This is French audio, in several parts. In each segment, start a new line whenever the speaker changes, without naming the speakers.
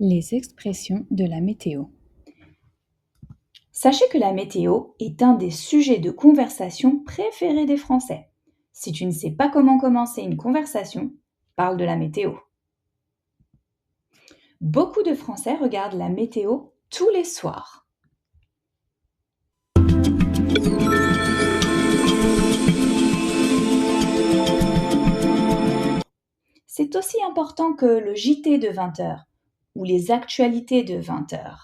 Les expressions de la météo.
Sachez que la météo est un des sujets de conversation préférés des Français. Si tu ne sais pas comment commencer une conversation, parle de la météo. Beaucoup de Français regardent la météo tous les soirs. C'est aussi important que le JT de 20h ou les actualités de 20h.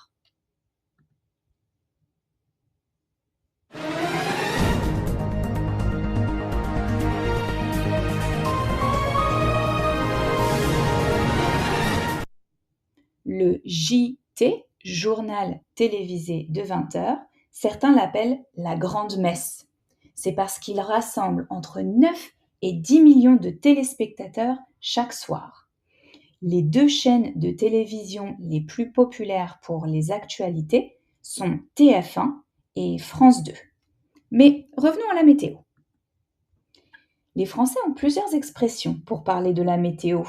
Le JT, journal télévisé de 20h, certains l'appellent la grande messe. C'est parce qu'il rassemble entre 9 et 10 millions de téléspectateurs chaque soir. Les deux chaînes de télévision les plus populaires pour les actualités sont TF1 et France 2. Mais revenons à la météo. Les Français ont plusieurs expressions pour parler de la météo.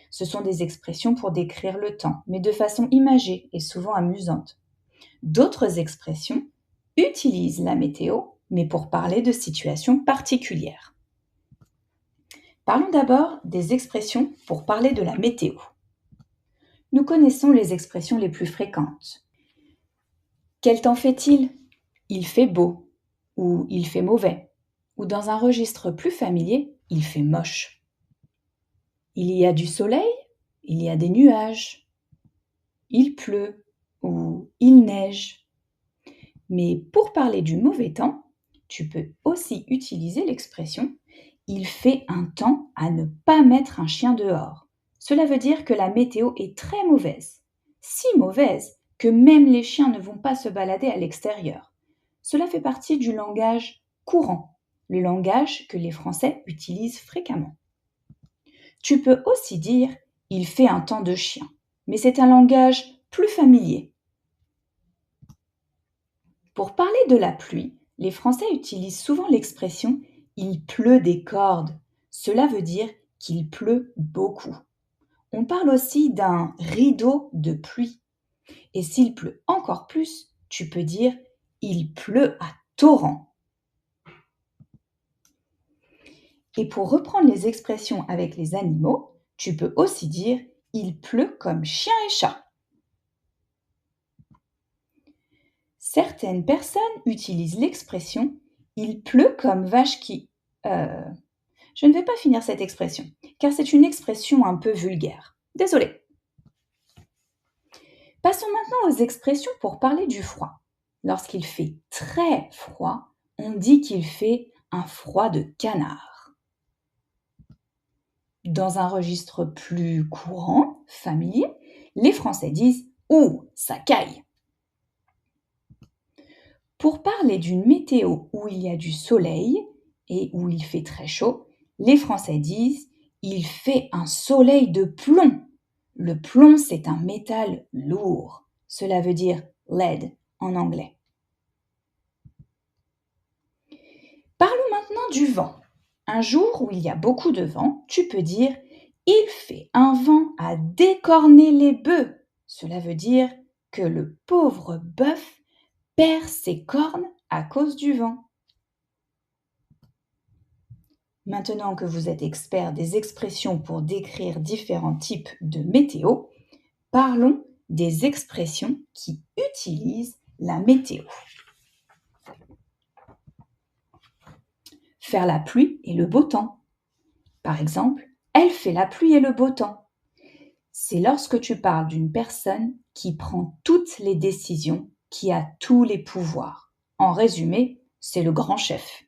Ce sont des expressions pour décrire le temps, mais de façon imagée et souvent amusante. D'autres expressions utilisent la météo, mais pour parler de situations particulières. Parlons d'abord des expressions pour parler de la météo. Nous connaissons les expressions les plus fréquentes. Quel temps fait-il ? Il fait beau ou il fait mauvais. Ou dans un registre plus familier, il fait moche. Il y a du soleil, il y a des nuages. Il pleut ou il neige. Mais pour parler du mauvais temps, tu peux aussi utiliser l'expression « il fait un temps à ne pas mettre un chien dehors ». Cela veut dire que la météo est très mauvaise, si mauvaise que même les chiens ne vont pas se balader à l'extérieur. Cela fait partie du langage courant, le langage que les Français utilisent fréquemment. Tu peux aussi dire « il fait un temps de chien », mais c'est un langage plus familier. Pour parler de la pluie, les Français utilisent souvent l'expression « il pleut des cordes ». Cela veut dire qu'il pleut beaucoup. On parle aussi d'un rideau de pluie. Et s'il pleut encore plus, tu peux dire « il pleut à torrent ». Et pour reprendre les expressions avec les animaux, tu peux aussi dire « il pleut comme chien et chat ». Certaines personnes utilisent l'expression « il pleut comme vache qui… ». Je ne vais pas finir cette expression, car c'est une expression un peu vulgaire. Désolée. Passons maintenant aux expressions pour parler du froid. Lorsqu'il fait très froid, on dit qu'il fait un froid de canard. Dans un registre plus courant, familier, les Français disent « ouh, ça caille ». Pour parler d'une météo où il y a du soleil et où il fait très chaud, les Français disent « il fait un soleil de plomb ». Le plomb, c'est un métal lourd. Cela veut dire « lead » en anglais. Parlons maintenant du vent. Un jour où il y a beaucoup de vent, tu peux dire « il fait un vent à décorner les bœufs ». Cela veut dire que le pauvre bœuf perd ses cornes à cause du vent. Maintenant que vous êtes expert des expressions pour décrire différents types de météo, parlons des expressions qui utilisent la météo. Faire la pluie et le beau temps. Par exemple, elle fait la pluie et le beau temps. C'est lorsque tu parles d'une personne qui prend toutes les décisions, qui a tous les pouvoirs. En résumé, c'est le grand chef.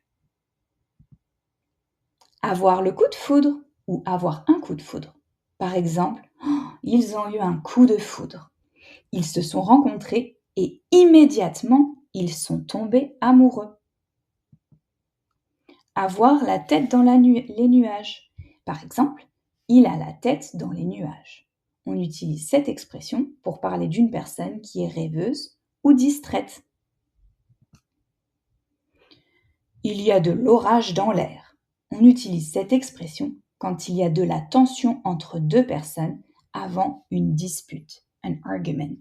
Avoir le coup de foudre ou avoir un coup de foudre. Par exemple, ils ont eu un coup de foudre. Ils se sont rencontrés et immédiatement, ils sont tombés amoureux. Avoir la tête dans les nuages. Par exemple, il a la tête dans les nuages. On utilise cette expression pour parler d'une personne qui est rêveuse ou distraite. Il y a de l'orage dans l'air. On utilise cette expression quand il y a de la tension entre deux personnes avant une dispute. an argument.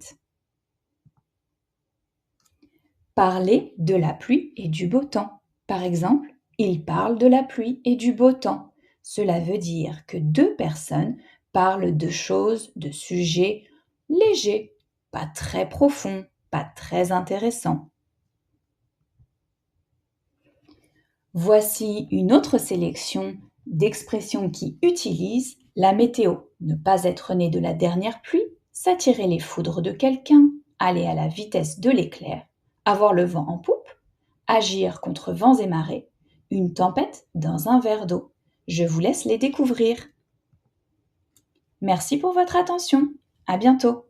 Parler de la pluie et du beau temps. Par exemple, il parle de la pluie et du beau temps. Cela veut dire que deux personnes parlent de choses, de sujets légers, pas très profonds, pas très intéressants. Voici une autre sélection d'expressions qui utilisent la météo. Ne pas être né de la dernière pluie, s'attirer les foudres de quelqu'un, aller à la vitesse de l'éclair, avoir le vent en poupe, agir contre vents et marées, une tempête dans un verre d'eau. Je vous laisse les découvrir. Merci pour votre attention. À bientôt.